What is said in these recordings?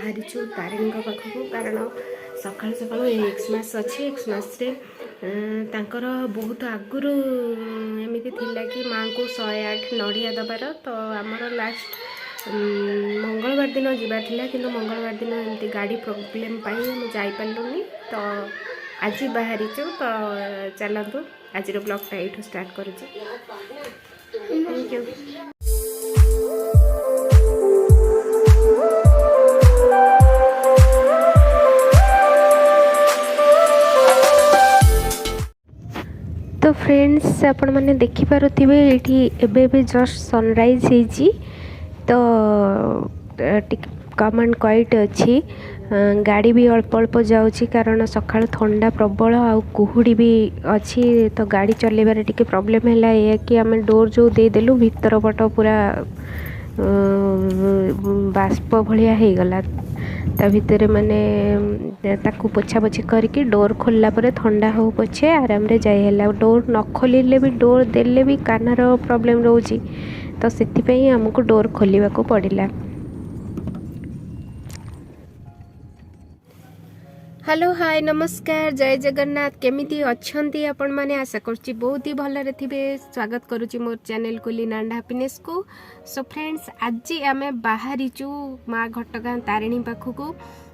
बाहरी तारिणी पाखक कारण सकाल सकाल एक्समास अच्छी एक्समास तांकर बहुत आगुरी एमती कि माँ को 108 नड़िया दबार तो आमर लास्ट मंगलवार दिन जावार कि मंगलवार दिन एमती गाड़ी प्रोब्लेम जापारूनी तो आज बाहरी तो चलतु आज ब्लॉगटा ये स्टार्ट करुचे। Thank you. तो फ्रेंड्स आपण मैंने देखिपे ये जस्ट सनराइज होती तो कम एंड क्वाइट अच्छी गाड़ी भी अल्प अल्प जाऊँगी कारण सका ठंडा प्रबल आ कुहुड़ी भी अच्छी तो गाड़ी चलेबार टी प्रॉब्लम है कि आम डोर जो देदेलु भीतर पट पूरा बाष्प भाया हो गला ता भितर माने ताकू पोछा पोछी करके डोर खोलला पर ठंडा हो पछे आराम रे जाय होला। डोर न खोलिले भी डोर देले भी कानार प्रॉब्लम रोची तो सेति आमको डोर खोलिबा को पड़िला। हेलो हाय नमस्कार जय जगन्नाथ केमिति अच्छंती आपण माने आशा करछि बहुत ही भलरे थिबे। स्वागत करूछि मोर चैनल को लीना एंड हैप्पीनेस को। सो फ्रेंड्स आज आमे बाहरीचु माँ घटगाँ तारिणी पाखकू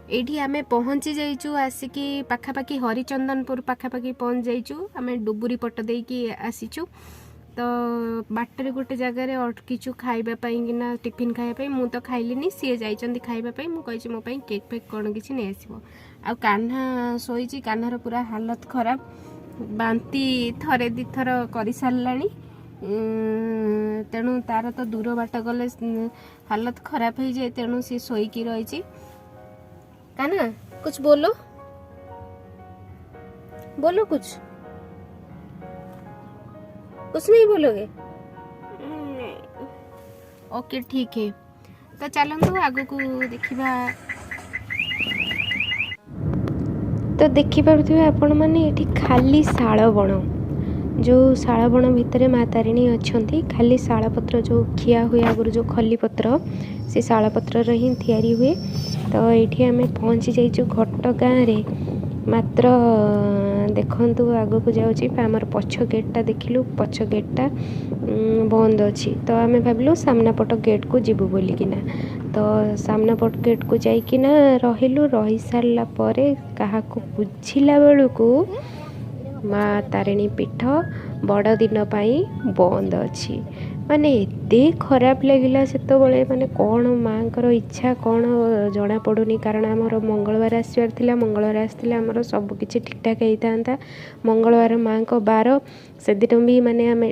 एठी आमे पहुँची जाइचु आसिकी पाखापाखी हरिचंदनपुर पाखापाखी पहुँच जाइचु। आमे डुबुरी पट देकी आसीचु तो बाटरे गोटे जगार अटकीचु खाइबा पई किना टिफिन खाइबा पई मु तो खाइलिनी सी जाइचंदी खाइबा पई मु कहिछि मो पई केक फेक कोन किछि नै आसीबो आ कान्हा सोईची कान्हार पूरा हालत खराब बांती थरे दी थर कर सारानी तेणु तार तो दूर बाट गले हालत खराब हो जाए तेणु सी सोईकी रही। कान्हा कुछ बोलो बोलो कुछ नहीं बोलोगे ओके ठीक है तो चलतु आगु को देखा। तो देखिपे आपण मैंने ये खाली शाल बण जो शाल बण भितर माँ तारिणी अच्छा खाली शाल पत्र जो खिया हुए आगुरी जो खली पत्र से शाल पत्र ही तैयारी हुए। तो ये आम पहुँची जाइचु घटगाँ रे मात्र देखंतु आगो को जाउची आमर पछ गेटटा देखिलु पछ गेटटा बंद अच्छी तो आम भाविलु सामना पट गेट को जीवु बोलिकिना तो सामना पट गेट को जाइकिना रहिलु रही सारला परे काहाको बुझिला बेलुकु माँ तारिणी पीठ बड़ दिन पाई बंद अच्छी माने एते खराब लगिला सेतो बळे माने कौन माँ कर इच्छा कौन जना पड़ुनी कारण आमर मंगलवार आसबार थिला मंगलवार आसथिले आमर सब किछि ठीक ठाक होता मंगलवार माँ को बार से दिन भी माने आम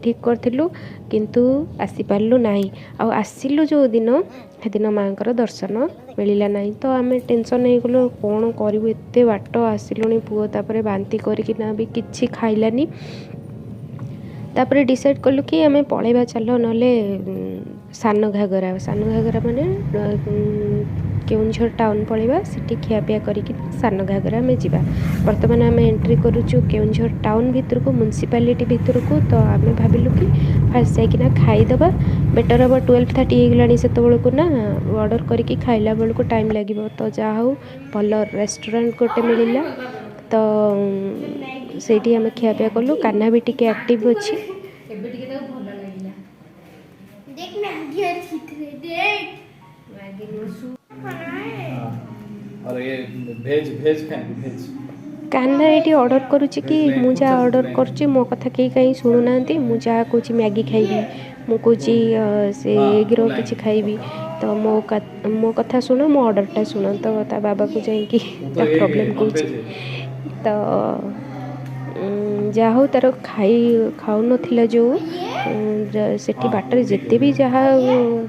ठीक करथिलु किंतु आसी पारलु नाही आ आसिलु जो दिन से दिन माँ कर दर्शन मिलला नहीं तो आम टेंशन नहीं गलु कौन करू एते बाट आसिलुनी पुओ तापरे बांती करकिना भी किछि खाइलानी तापरे डिसाइड कलु कि आम पलैबा चल नले सान घागरा माने केउंझर टाउन पलैबा सिटी खियापिया करिकि सान घागरा आम जावा। बर्तमान आम एंट्री करुचु केउंझर टाउन भितर को म्युनिसिपालिटी भितर को तो आम भाविलु कि फास्ट जाइकिना खाईदबा बेटर हम 12:30 होगलानी से बेलू ना ऑर्डर करके खाइला बेलू टाइम लगे तो जहा हो भल रेस्टोरेंट गोटे मिलला तो सेठी आम खियापिया कलु कान्हा भी टिके एक्टिव अच्छी कान्हा ये ऑर्डर करुच्ची कि मु जहाँ ऑर्डर करुच्ची मो कथा कहीं कहीं शुणुना मु जहाँ कौच मैगी खाइबी मु कौच से एग्रो किसी खाइबी तो मो कथा शुण मो ऑर्डरटा शुण तो ता बाबा को जाइए प्रॉब्लम कौच तो जहा हो तार खाऊ नथिला जो सेठी बाटर जिते भी जहाँ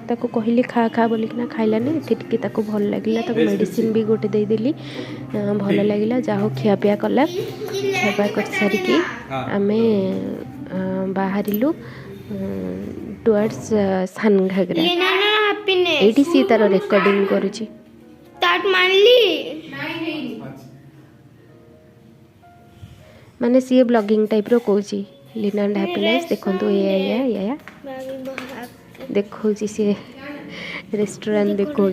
ताको कहली खा खा बोलिकिना खाइलानी टिके ताको भल लगिला ताको मेडिसिन भी गोटे देदेली भल लगिला जहा हो खियापिया कला खियापिया कर सारिकी आमे बाहरिलु टुवर्ड्स सान घागरा एठी सी तार रेकॉर्डिंग करूची स्टार्ट मानली माने सी ब्लॉगिंग टाइप रो कोची लीना एंड हैप्पीनेस देखंतु या देखो सी रेस्टोरेंट देखो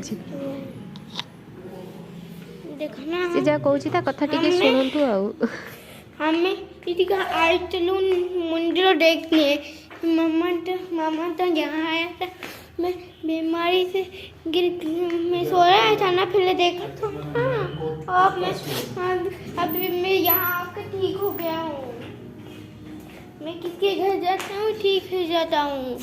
से जा कहूँ ता कथा टिके शुणु आउ हमें किसी का आइलू मंदिर देखने मामा तो यहाँ आया था। मैं बीमारी से मैं सो रहा था ना, फिर देखा तो हाँ, अभी मैं यहाँ आकर ठीक हो गया हूँ। मैं किसके घर जाता हूँ ठीक हो जाता हूँ।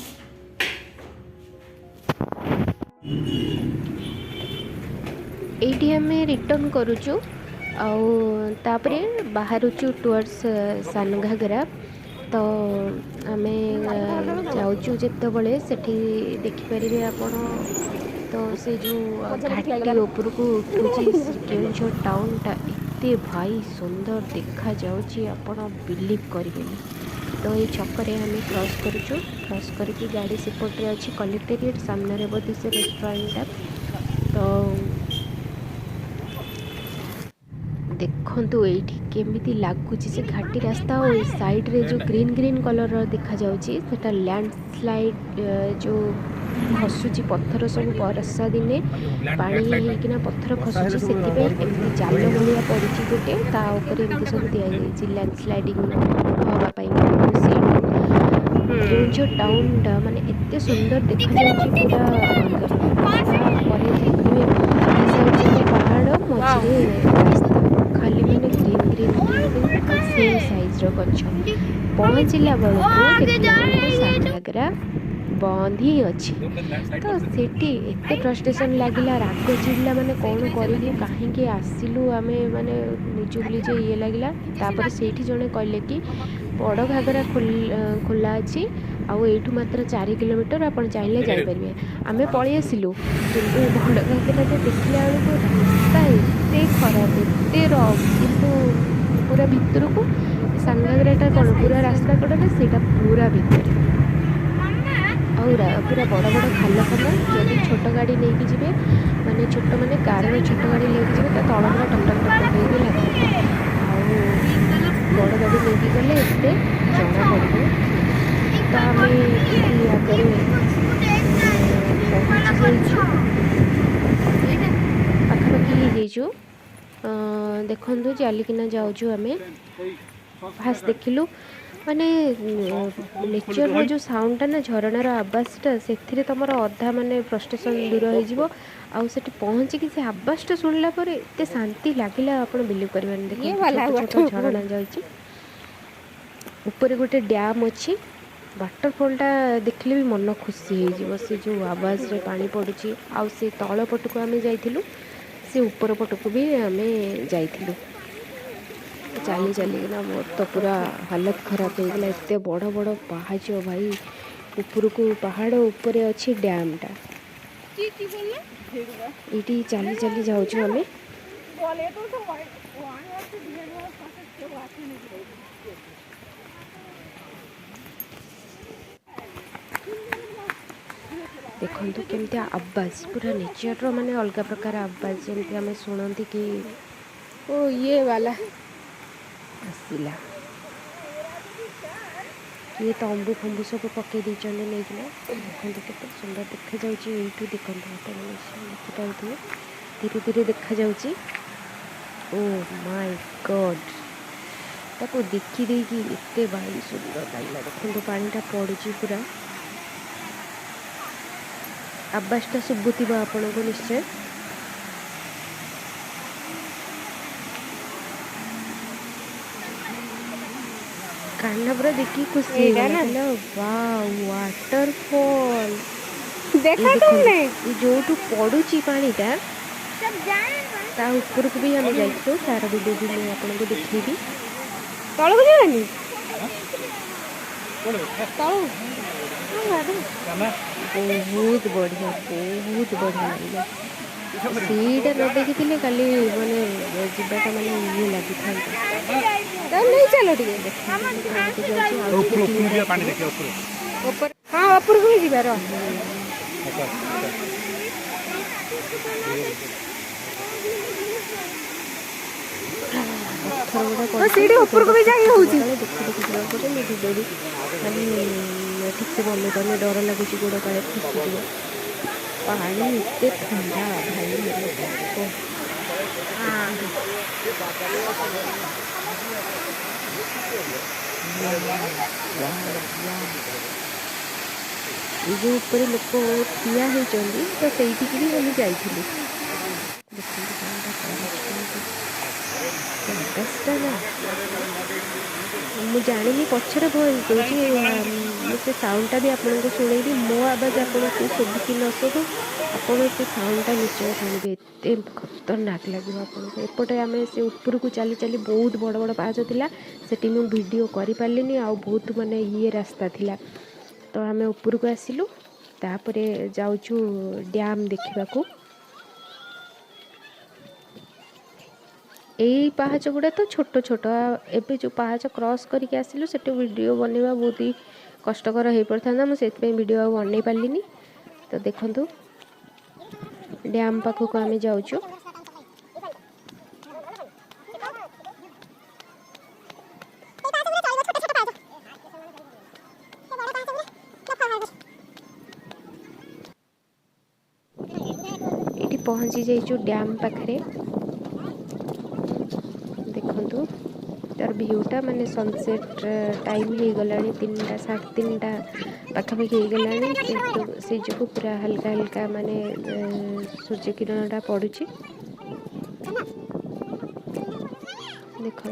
एटी आम रिटर्न करुचु आउे बाहरुचु टुवर्ड्स सान घागरा। तो आम जाऊँ जिते से देखिपारे आपण तो से जो घाटी उपरक उठुची केउझर टाउनटा एते भाई सुंदर देखा जाउची आपण बिलीव करेंगे। तो ये छकरे आम क्रॉस करुचु क्रॉस करके गाड़ी सेपटे अच्छी कलेक्टेरिएट सामने बोधे से रेस्टोरेंटा। तो देखु ये केमी लगुच से घाटी रास्ता और साइड रे जो ग्रीन ग्रीन कलर देखा जाउची सेटा लैंडस्लाइड जो खसुची पत्थर सब वर्षा दिने पानी होना पत्थर खसुची से एमती जाल भाया पड़ी गोटे ताऊपर एमती सब दि लैंडस्लाइडिंग हाँपाई केउझर टाउनटा माने एते सुंदर देखा जाउची पूरा पहाड़ मझे रास्ता खाली मैंने green green green green same size गछ पहुँचला बेलू घागरा बंद ही अच्छी। तो सेठी एते फ्रस्ट्रेशन लगिला राग चिड़ला माने कौन करूँ कहीं आसिलु आम माने निजुली जे ये लगिला। तापर सेठी जड़े कहले कि बड़ घागरा खोला अच्छी आउ एठू मात्र 4 किलोमीटर आप चाहिए जापरेंगे। आम पलि आसिलु किंतु बड़ घागरा देखला बेलू रास्ता एते खराब एते रफ किंतु पूरा भितर को सान घागराटा कौन पूरा रास्ता कड़े से पूरा भितर पूरा बड़ बड़ खाल खाल। जब छोट गाड़ी लेके जी माने छोट माने कार में छोट गाड़ी लेके जी तल पूरा टक टक टक टक लगे बड़ गाड़ी लेके गले एते जना पड़े। तो आम आगे पाखापाखि हो देखु चलिकिना जाऊँ आम फास्ट देखिलु माने नेचर जो साउंडटा ना झरणार आवाजटा से तुम अधा माने फ्रस्ट्रेशन दूर हो पहुँचिकी से आवाजटा शुणला एत शांति लगे आप बिलीव कर झरणा जाऊँगी ऊपर गोटे डैम अच्छी वाटरफॉलटा देखले भी मन खुशी हो से जो आवाज रे पानी पड़ुची आउ से तल पटक आम जाइलु से ऊपर पटक भी आम जाइलु चली चलिना मोर तो पूरा हालत खराब हो गला। एत बड़ बड़ पहाच भाई ऊपर को पहाड़ ऊपर अच्छी डैमटा ये चली चली जाऊँ आम देखो केमती आवाज पूरा नेचर माने अलग प्रकार आवाज जमी आम शुणती कि ओ ये वाला आसला ये तंबू फंबू सब पकई देखते देखते के सुंदर देखा जाऊँ देखते देखिपारे धीरे धीरे देखा जाऊँ। ओ माय गॉड ताको देखी देखी एते भाई सुंदर लगला। देखो पानीटा पड़ुची पूरा आवाजटा शुभुव आपन को निश्चय। कान्हा पूरा देखी खुशी है वाटरफॉल देखा तुमने जो पड़ुची पानीटा ता ऊपर को भी आम जाइए तार वीडियो भी मुझे आपको देखी तल को जानी बहुत बढ़िया लगे सीटा न देखी खाली मैंने जीवाटा मैंने ये लगी था नहीं चलो हाँ ऊपर को भी जीवार सीढ़ी ऊपर को भी जाई होउची वीडियो भी खाली ठीक से बन पाने डर लगुच गोड़ काले खसी पानी एते ठंडा भाई ये जो ऊपर लोक ठिया होती तो सहीटिकी भी हम जाइलु। कैंपसटा ना मुझे जानी पचर भॉइस दूसरी से साउंडटा भी आपको शुणेबी मो आवाज आपको शोभु कि न शोभु आपड़ से साउंडटा निश्चय शुणे एत खतरनाक लगे आपको। एपटे आम से ऊपर को चली चली बहुत बड़ बड़ पाहाच था से मुझे वीडियो कर पारे आ बहुत माने ये रास्ता थिला तो आम ऊपर को आसिलु तापरे जाऊचु डैम देखा। यही पाहाच गुड़ा तो छोट छोट एवं जो पाहाच क्रॉस करके आसिलु से वीडियो बनवा बहुत ही कष्टकर हो पड़ता मुझे वीडियो बन पार्ली। तो देखु डैम पाखक आम जाऊचु। ये पहुँची जाइचु डैम पाखरे देखु तार भ्यूटा माने सनसेट टाइम हो गला 3टा 3:30 पाखापाखि हो गला से जो पूरा हल्का हल्का माने सूर्य किरणटा पड़ुची देखु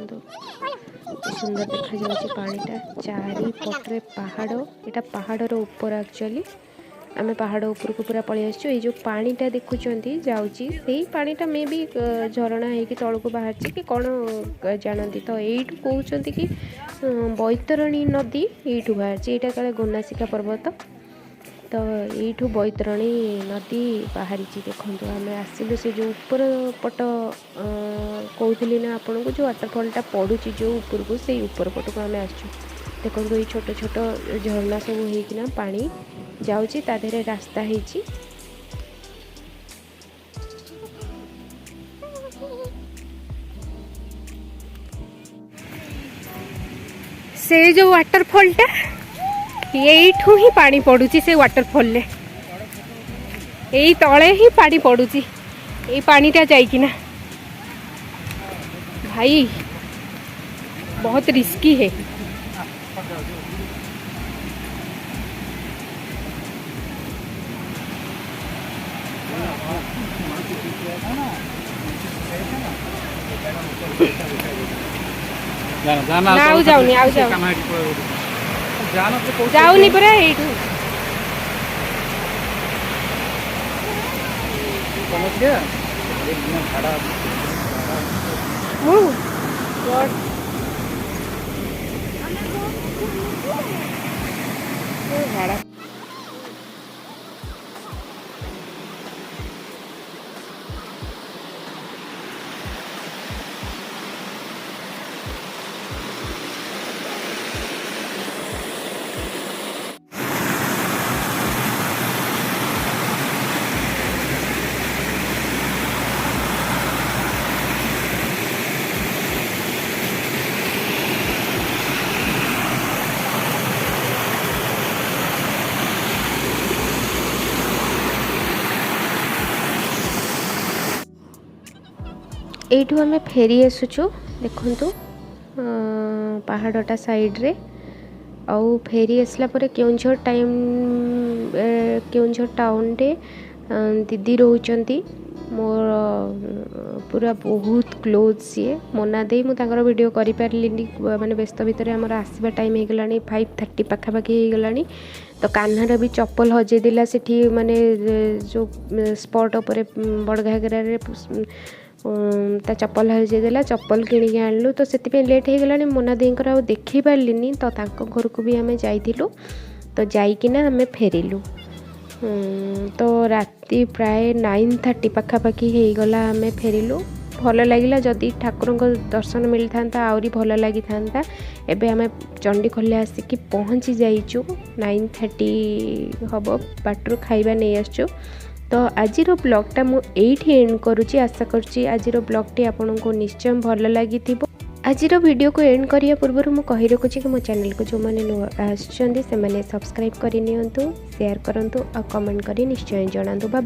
सुंदर देखा जाଉଛି पानीटा चारि पटरे पहाड़ एटा पहाड़र ऊपर एक्चुअली आम पहाड़ ऊपर को पूरा पलि आसचु। ये जो पानीटा देखुंत जाऊँगी से पानीटा मे भी झरणा हो तौक बाहर कि कौन जानती तो यू कहते कि बैतरणी नदी यू बाहर यहाँ काले गोनासिका पर्वत तो यू बैतरणी नदी बाहरी देखो आम आसिलु से जो ऊपर पट कहली ना आपन को जो वाटरफॉलटा पड़ुची जो ऊपर को से ऊपर पट को आम आसचु देखो ये छोट छोट झरना सब होना पानी जाऊँगी ता देहरे रास्ता है। से जो वाटरफॉलटा यहीठू ही पानी पड़ुची से वाटरफॉल ले यही तले ही पानी पड़ुची ये पानीटा जाइकिना भाई बहुत रिस्की है। आउ जाऊनी आउ जाऊनी परा एठू भाड़ा एठू आम फेरी आसुचु देखु पहाड़टा साइड रे आउ फेरी आसला परे केउंझर टाउन रे दीदी रोचंती मोर पूरा बहुत क्लोज सी मना दे मुझे वीडियो कर पार्ली माने व्यस्त भितर आमर आसवा टाइम हो गला 5:30 पाखापाखि हो गला तो कान्हार भी चप्पल हजेदेला से माने जो स्पॉट उपर बड़ घाघरा ता चप्पल हजेदेला चप्पल किणिकी आणलु तो से लेट हो गला मोना देकर आ देखी पार्ली तो घर को भी आम जाइलु तो जाइकिना आम फेरिलु तो राति प्राय 9:30 पाखापाखि हो गला आम फेरिलु भल लगिला जदि ठाकुर दर्शन मिल था आहरी भल लगी था। एबे आम चंडीखोल आसिकी पहुँची जाइचु 9:30 हम बाटर खाइबा नहीं आसचु तो आज ब्लॉगटा मुझे एंड करुँची आशा करुँची आज ब्लॉगटी आपको निश्चय भल लगी। आज वीडियो को एंड करिया पूर्व मु कहि रखुची कि मो चैनल को जो मैंने आसुँच से सब्सक्राइब करनी शेयर करूँ और कमेंट करी निश्चय जनातु। बाय।